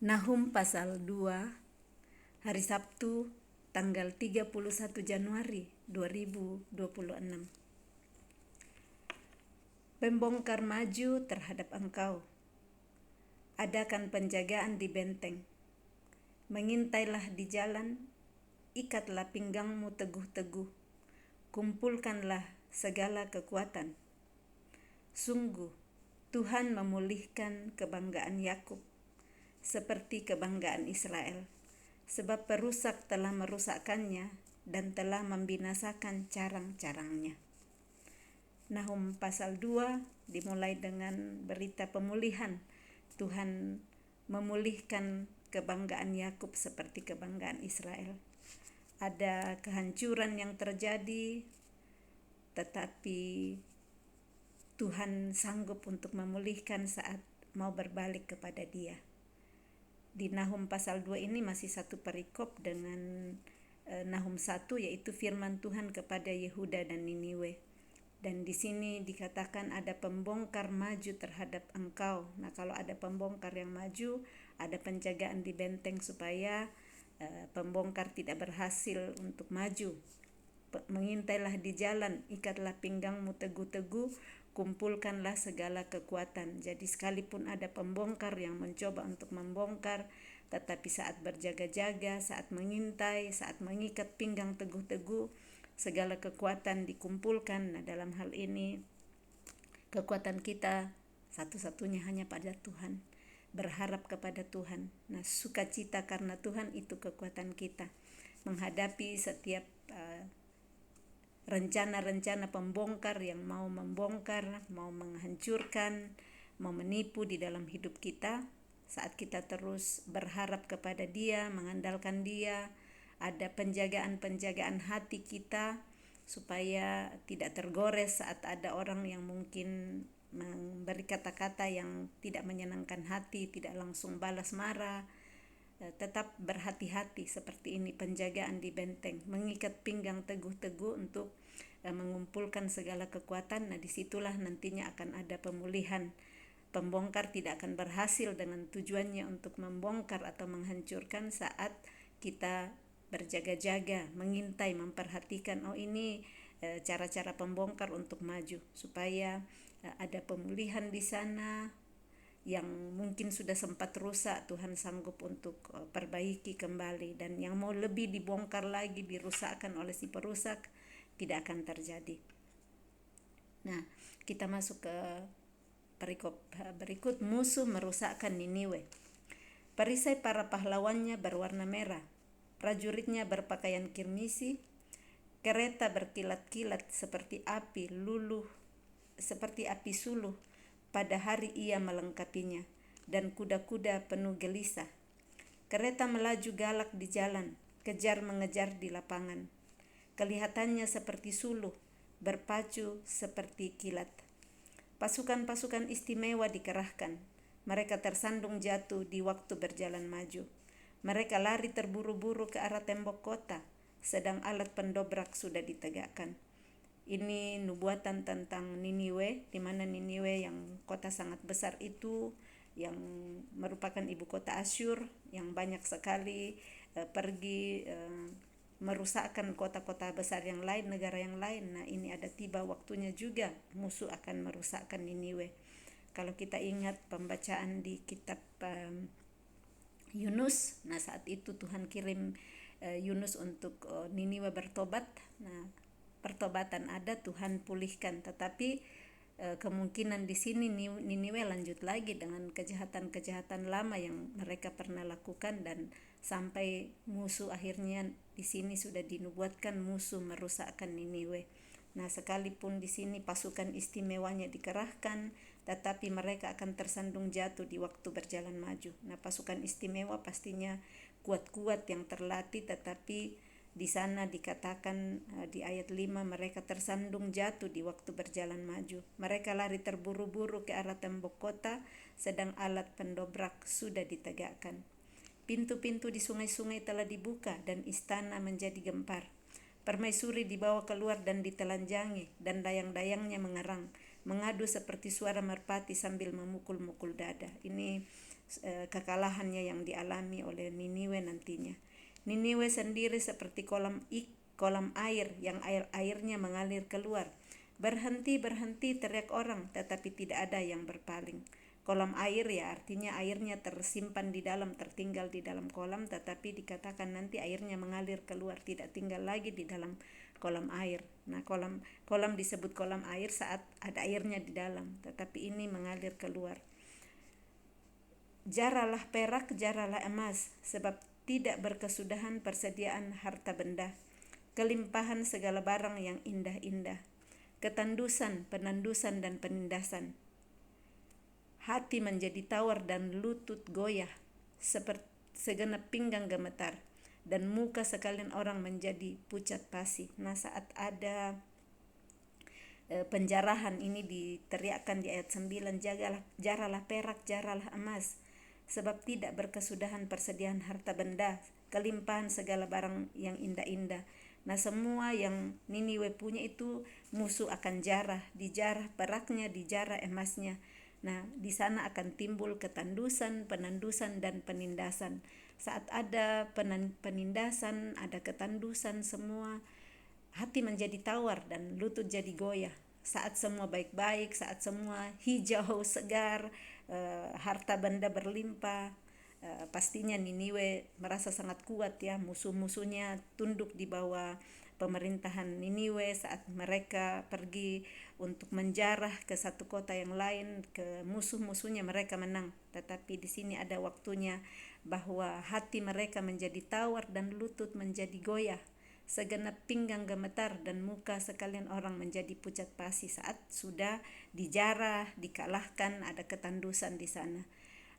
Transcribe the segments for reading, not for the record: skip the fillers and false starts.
Nahum pasal 2, hari Sabtu, tanggal 31 Januari 2026. Pembongkar maju terhadap engkau. Adakan penjagaan di benteng. Mengintailah di jalan, ikatlah pinggangmu teguh-teguh. Kumpulkanlah segala kekuatan. Sungguh, Tuhan memulihkan kebanggaan Yakub seperti kebanggaan Israel, sebab perusak telah merusakkannya dan telah membinasakan carang-carangnya. Nahum pasal 2 dimulai dengan berita pemulihan. Tuhan memulihkan kebanggaan Yakub seperti kebanggaan Israel. Ada kehancuran yang terjadi, tetapi Tuhan sanggup untuk memulihkan saat mau berbalik kepada Dia. Di Nahum pasal 2 ini masih satu perikop dengan Nahum 1, yaitu firman Tuhan kepada Yehuda dan Niniwe. Dan di sini dikatakan ada pembongkar maju terhadap engkau. Nah, kalau ada pembongkar yang maju, ada penjagaan di benteng supaya pembongkar tidak berhasil untuk maju. Mengintailah di jalan, ikatlah pinggangmu teguh-teguh, kumpulkanlah segala kekuatan. Jadi sekalipun ada pembongkar yang mencoba untuk membongkar, tetapi saat berjaga-jaga, saat mengintai, saat mengikat pinggang teguh-teguh, segala kekuatan dikumpulkan. Nah, dalam hal ini kekuatan kita satu-satunya hanya pada Tuhan, berharap kepada Tuhan. Nah, sukacita karena Tuhan itu kekuatan kita menghadapi setiap rencana-rencana pembongkar yang mau membongkar, mau menghancurkan, mau menipu di dalam hidup kita. Saat kita terus berharap kepada Dia, mengandalkan Dia, ada penjagaan-penjagaan hati kita supaya tidak tergores saat ada orang yang mungkin memberi kata-kata yang tidak menyenangkan hati, tidak langsung balas marah. Tetap berhati-hati seperti ini, penjagaan di benteng, mengikat pinggang teguh-teguh untuk mengumpulkan segala kekuatan. Nah, disitulah nantinya akan ada pemulihan. Pembongkar tidak akan berhasil dengan tujuannya untuk membongkar atau menghancurkan saat kita berjaga-jaga, mengintai, memperhatikan, oh ini cara-cara pembongkar untuk maju, supaya ada pemulihan di sana. Yang mungkin sudah sempat rusak, Tuhan sanggup untuk perbaiki kembali, dan yang mau lebih dibongkar lagi, dirusakkan oleh si perusak, tidak akan terjadi. Nah, kita masuk ke perikop berikut. Musuh merusakkan Niniwe. Perisai para pahlawannya berwarna merah, prajuritnya berpakaian kirmisi, kereta berkilat-kilat seperti api luluh, seperti api suluh pada hari ia melengkapinya, dan kuda-kuda penuh gelisah. Kereta melaju galak di jalan, kejar mengejar di lapangan. Kelihatannya seperti suluh, berpacu seperti kilat. Pasukan-pasukan istimewa dikerahkan. Mereka tersandung jatuh di waktu berjalan maju. Mereka lari terburu-buru ke arah tembok kota, sedang alat pendobrak sudah ditegakkan. Ini nubuatan tentang Niniwe, di mana Niniwe yang kota sangat besar itu, yang merupakan ibu kota Asyur, yang banyak sekali pergi merusakkan kota-kota besar yang lain, negara yang lain. Nah, ini ada tiba waktunya juga musuh akan merusakkan Niniwe. Kalau kita ingat pembacaan di kitab Yunus, nah saat itu Tuhan kirim Yunus untuk Niniwe bertobat. Nah, pertobatan ada, Tuhan pulihkan, tetapi kemungkinan di sini Niniwe lanjut lagi dengan kejahatan-kejahatan lama yang mereka pernah lakukan, dan sampai musuh akhirnya di sini sudah dinubuatkan musuh merusakkan Niniwe. Nah, sekalipun di sini pasukan istimewanya dikerahkan, tetapi mereka akan tersandung jatuh di waktu berjalan maju. Nah, pasukan istimewa pastinya kuat-kuat yang terlatih, tetapi di sana dikatakan di ayat 5, mereka tersandung jatuh di waktu berjalan maju. Mereka lari terburu-buru ke arah tembok kota, sedang alat pendobrak sudah ditegakkan. Pintu-pintu di sungai-sungai telah dibuka dan istana menjadi gempar. Permaisuri dibawa keluar dan ditelanjangi, dan dayang-dayangnya mengerang, mengadu seperti suara merpati sambil memukul-mukul dada. Ini kekalahannya yang dialami oleh Niniwe nantinya. Niniwe sendiri seperti kolam air yang airnya mengalir keluar. Berhenti, berhenti, teriak orang, tetapi tidak ada yang berpaling. Kolam air ya artinya airnya tersimpan di dalam, tertinggal di dalam kolam, tetapi dikatakan nanti airnya mengalir keluar, tidak tinggal lagi di dalam kolam air. Nah, kolam disebut kolam air saat ada airnya di dalam, tetapi ini mengalir keluar. Jaralah perak, jaralah emas, sebab tidak berkesudahan persediaan harta benda, kelimpahan segala barang yang indah-indah, ketandusan, penandusan, dan penindasan. Hati menjadi tawar dan lutut goyah, seperti segenap pinggang gemetar, dan muka sekalian orang menjadi pucat pasi. Nah, saat ada penjarahan ini diteriakkan di ayat 9, jaralah perak, jaralah emas, sebab tidak berkesudahan persediaan harta benda, kelimpahan segala barang yang indah-indah. Nah, semua yang Niniwe punya itu musuh akan jarah, dijarah peraknya, dijarah emasnya. Nah, di sana akan timbul ketandusan, penandusan, dan penindasan. Saat ada penindasan, ada ketandusan, semua hati menjadi tawar dan lutut jadi goyah. Saat semua baik-baik, saat semua hijau, segar, harta benda berlimpah, pastinya Niniwe merasa sangat kuat ya. Musuh-musuhnya tunduk di bawah pemerintahan Niniwe saat mereka pergi untuk menjarah ke satu kota yang lain, ke musuh-musuhnya mereka menang. Tetapi di sini ada waktunya bahwa hati mereka menjadi tawar dan lutut menjadi goyah, segenap pinggang gemetar dan muka sekalian orang menjadi pucat pasi saat sudah dijarah, dikalahkan, ada ketandusan di sana.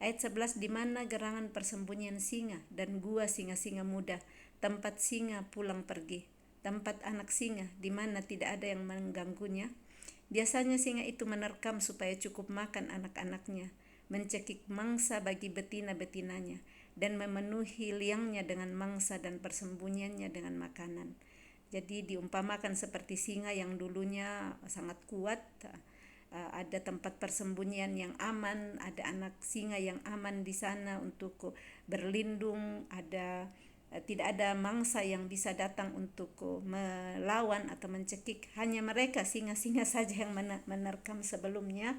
Ayat 11, di mana gerangan persembunyian singa dan gua singa-singa muda, tempat singa pulang pergi, tempat anak singa di mana tidak ada yang mengganggunya. Biasanya singa itu menerkam supaya cukup makan anak-anaknya, mencekik mangsa bagi betina-betinanya, dan memenuhi liangnya dengan mangsa dan persembunyiannya dengan makanan. Jadi diumpamakan seperti singa yang dulunya sangat kuat, ada tempat persembunyian yang aman, ada anak singa yang aman di sana untuk berlindung, tidak ada mangsa yang bisa datang untuk melawan atau mencekik. Hanya mereka singa-singa saja yang menerkam sebelumnya,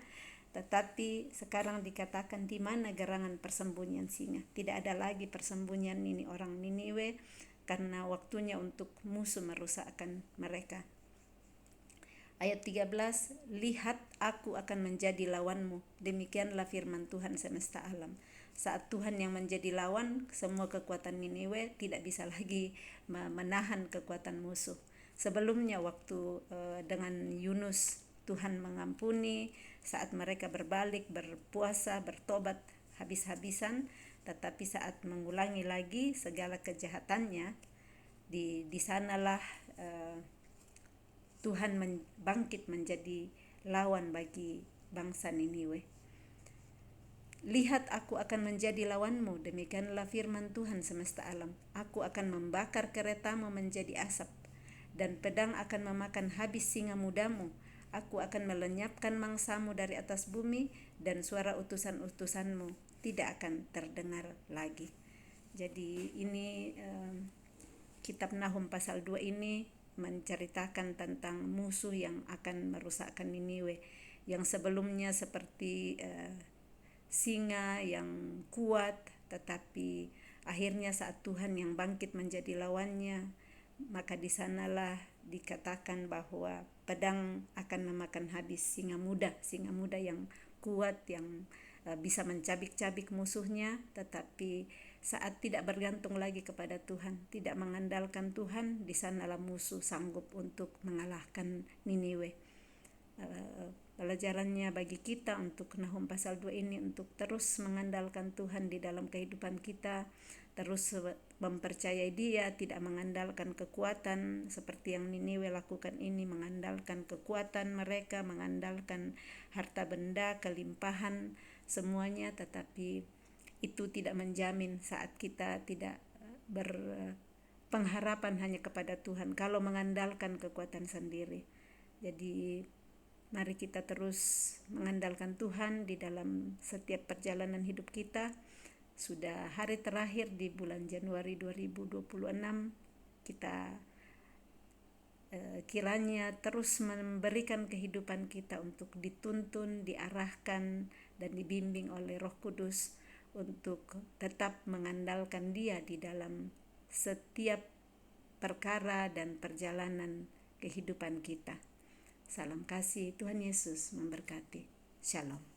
tetapi sekarang dikatakan di mana gerangan persembunyian singa. Tidak ada lagi persembunyian ini orang Niniwe karena waktunya untuk musuh merusakkan mereka. Ayat 13, lihat aku akan menjadi lawanmu. Demikianlah firman Tuhan semesta alam. Saat Tuhan yang menjadi lawan, semua kekuatan Niniwe tidak bisa lagi menahan kekuatan musuh. Sebelumnya waktu dengan Yunus, Tuhan mengampuni saat mereka berbalik, berpuasa, bertobat habis-habisan. Tetapi saat mengulangi lagi segala kejahatannya, di sanalah Tuhan bangkit menjadi lawan bagi bangsa Niniwe. Lihat aku akan menjadi lawanmu, demikianlah firman Tuhan semesta alam. Aku akan membakar keretamu menjadi asap, dan pedang akan memakan habis singa mudamu. Aku akan melenyapkan mangsamu dari atas bumi, dan suara utusan-utusanmu tidak akan terdengar lagi. Jadi ini kitab Nahum pasal 2 ini menceritakan tentang musuh yang akan merusakkan Niniwe, yang sebelumnya seperti singa yang kuat, tetapi akhirnya saat Tuhan yang bangkit menjadi lawannya, maka di sanalah dikatakan bahwa pedang akan memakan habis singa muda yang kuat, yang bisa mencabik-cabik musuhnya. Tetapi saat tidak bergantung lagi kepada Tuhan, tidak mengandalkan Tuhan, di sanalah musuh sanggup untuk mengalahkan Niniwe. Pelajarannya bagi kita untuk Nahum pasal 2 ini untuk terus mengandalkan Tuhan di dalam kehidupan kita, terus mempercayai Dia, tidak mengandalkan kekuatan seperti yang Niniwe lakukan ini, mengandalkan kekuatan mereka, mengandalkan harta benda, kelimpahan semuanya, tetapi itu tidak menjamin saat kita tidak berpengharapan hanya kepada Tuhan kalau mengandalkan kekuatan sendiri. Jadi Mari kita terus mengandalkan Tuhan di dalam setiap perjalanan hidup kita. Sudah hari terakhir di bulan Januari 2026, kita kiranya terus memberikan kehidupan kita untuk dituntun, diarahkan, dan dibimbing oleh Roh Kudus untuk tetap mengandalkan Dia di dalam setiap perkara dan perjalanan kehidupan kita. Salam kasih, Tuhan Yesus memberkati. Shalom.